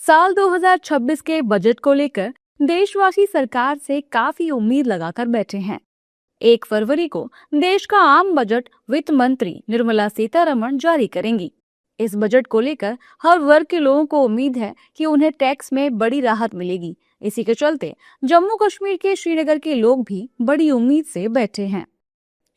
साल 2026 के बजट को लेकर देशवासी सरकार से काफी उम्मीद लगाकर बैठे हैं। 1 फरवरी को देश का आम बजट वित्त मंत्री निर्मला सीतारमण जारी करेंगी। इस बजट को लेकर हर वर्ग के लोगों को उम्मीद है कि उन्हें टैक्स में बड़ी राहत मिलेगी। इसी के चलते जम्मू कश्मीर के श्रीनगर के लोग भी बड़ी उम्मीद से बैठे हैं।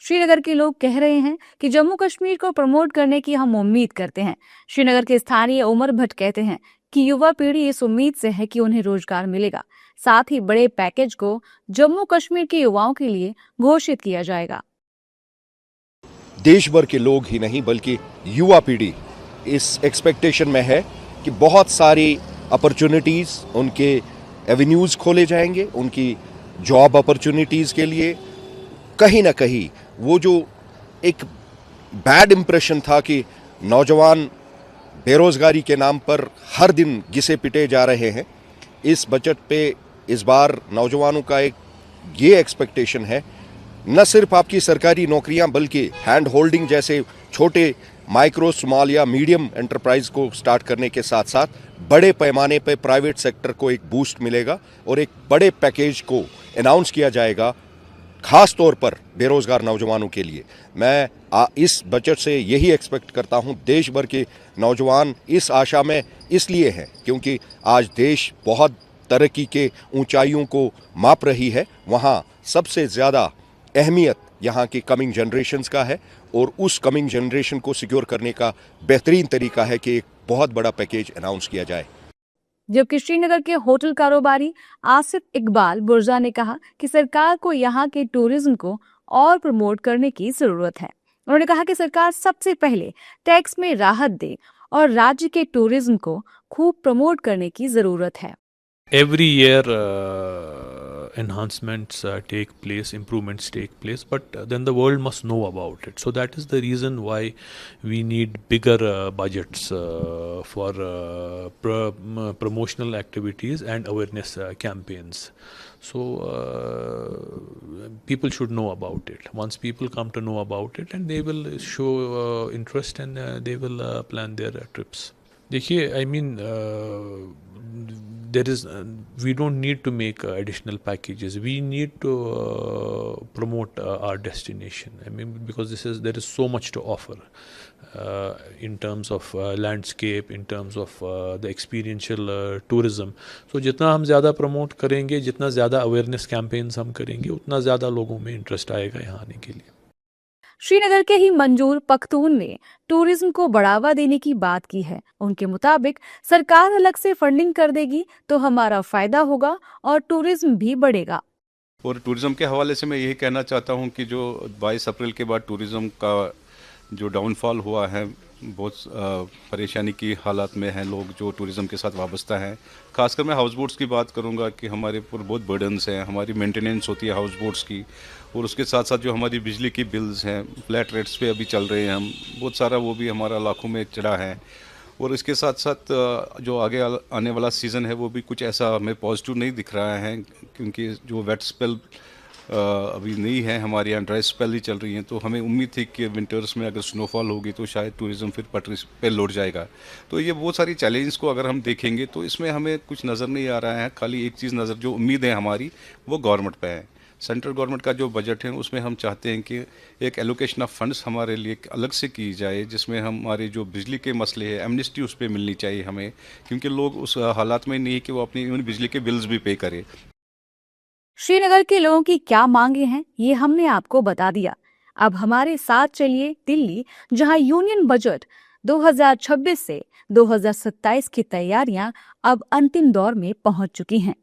श्रीनगर के लोग कह रहे हैं कि जम्मू कश्मीर को प्रमोट करने की हम उम्मीद करते हैं। श्रीनगर के स्थानीय उमर भट्ट कहते हैं कि युवा पीढ़ी इस उम्मीद से है कि उन्हें रोजगार मिलेगा। साथ ही बड़े पैकेज को जम्मू कश्मीर के युवाओं के लिए घोषित किया जाएगा। देश भर के लोग ही नहीं बल्कि युवा पीढ़ी इस एक्सपेक्टेशन में है कि बहुत सारी अपॉर्चुनिटीज, उनके एवेन्यूज खोले जाएंगे। उनकी जॉब अपॉर्चुनिटीज के लिए कहीं ना कहीं वो जो एक बैड इंप्रेशन था कि नौजवान बेरोजगारी के नाम पर हर दिन घिसे पिटे जा रहे हैं, इस बजट पे इस बार नौजवानों का एक ये एक्सपेक्टेशन है, न सिर्फ आपकी सरकारी नौकरियां बल्कि हैंड होल्डिंग जैसे छोटे माइक्रो, स्मॉल या मीडियम एंटरप्राइज को स्टार्ट करने के साथ साथ बड़े पैमाने पे प्राइवेट सेक्टर को एक बूस्ट मिलेगा और एक बड़े पैकेज को अनाउंस किया जाएगा, खास तौर पर बेरोजगार नौजवानों के लिए। मैं इस बजट से यही एक्सपेक्ट करता हूं। देश भर के नौजवान इस आशा में इसलिए हैं क्योंकि आज देश बहुत तरक्की के ऊंचाइयों को माप रही है। वहां सबसे ज़्यादा अहमियत यहाँ की कमिंग जनरेशन्स का है और उस कमिंग जनरेशन को सिक्योर करने का बेहतरीन तरीका है कि एक बहुत बड़ा पैकेज अनाउंस किया जाए। जबकि श्रीनगर के होटल कारोबारी आसिफ इकबाल बुर्जा ने कहा कि सरकार को यहाँ के टूरिज्म को और प्रमोट करने की जरूरत है। उन्होंने कहा कि सरकार सबसे पहले टैक्स में राहत दे और राज्य के टूरिज्म को खूब प्रमोट करने की जरूरत है। Every year enhancements take place, improvements take place, but then the world must know about it. So that is the reason why we need bigger budgets for promotional activities and awareness campaigns. So people should know about it. Once people come to know about it, and they will show interest and they will plan their trips. देखिए, I mean, we don't need to make additional packages. We need to promote our destination. I mean, because there is so much to offer in terms of landscape, in terms of the experiential tourism. So जितना हम ज़्यादा promote करेंगे, जितना ज़्यादा awareness campaigns हम करेंगे, उतना ज़्यादा लोगों में interest आएगा यहाँ आने के लिए। श्रीनगर के ही मंजूर पख्तून ने टूरिज्म को बढ़ावा देने की बात की है। उनके मुताबिक सरकार अलग से फंडिंग कर देगी तो हमारा फायदा होगा और टूरिज्म भी बढ़ेगा। और टूरिज्म के हवाले से मैं यही कहना चाहता हूं कि जो 22 अप्रैल के बाद टूरिज्म का जो डाउनफॉल हुआ है, बहुत परेशानी की हालात में हैं लोग जो टूरिज्म के साथ वाबस्ता हैं। खासकर मैं हाउस बोट्स की बात करूंगा कि हमारे ऊपर बहुत बर्डन्स हैं, हमारी मेंटेनेंस होती है हाउस बोट्स की, और उसके साथ साथ जो हमारी बिजली की बिल्स हैं फ्लैट रेट्स पे अभी चल रहे हैं हम, बहुत सारा वो भी हमारा लाखों में चढ़ा है। और इसके साथ साथ जो आगे आने वाला सीज़न है वो भी कुछ ऐसा हमें पॉजिटिव नहीं दिख रहा है, क्योंकि जो वेट स्पेल अभी नहीं है, हमारे यहाँ ड्राई स्पेल ही चल रही हैं। तो हमें उम्मीद थी कि विंटर्स में अगर स्नोफॉल होगी तो शायद टूरिज़्म फिर पटरी पे लौट जाएगा। तो ये बहुत सारी चैलेंज को अगर हम देखेंगे तो इसमें हमें कुछ नज़र नहीं आ रहा है। खाली एक चीज़ नज़र, जो उम्मीद है हमारी, वो गवर्नमेंट पे है। सेंट्रल गवर्नमेंट का जो बजट है उसमें हम चाहते हैं कि एक एलोकेशन ऑफ फंड्स हमारे लिए अलग से की जाए, जिसमें हमारे जो बिजली के मसले हैं एमनेस्टी उस पर मिलनी चाहिए हमें, क्योंकि लोग उस हालात में नहीं है कि वो अपनी इवन बिजली के बिल्स भी पे करें। श्रीनगर के लोगों की क्या मांगे हैं ये हमने आपको बता दिया। अब हमारे साथ चलिए दिल्ली, जहां यूनियन बजट 2026 से 2027 की तैयारियां अब अंतिम दौर में पहुंच चुकी हैं।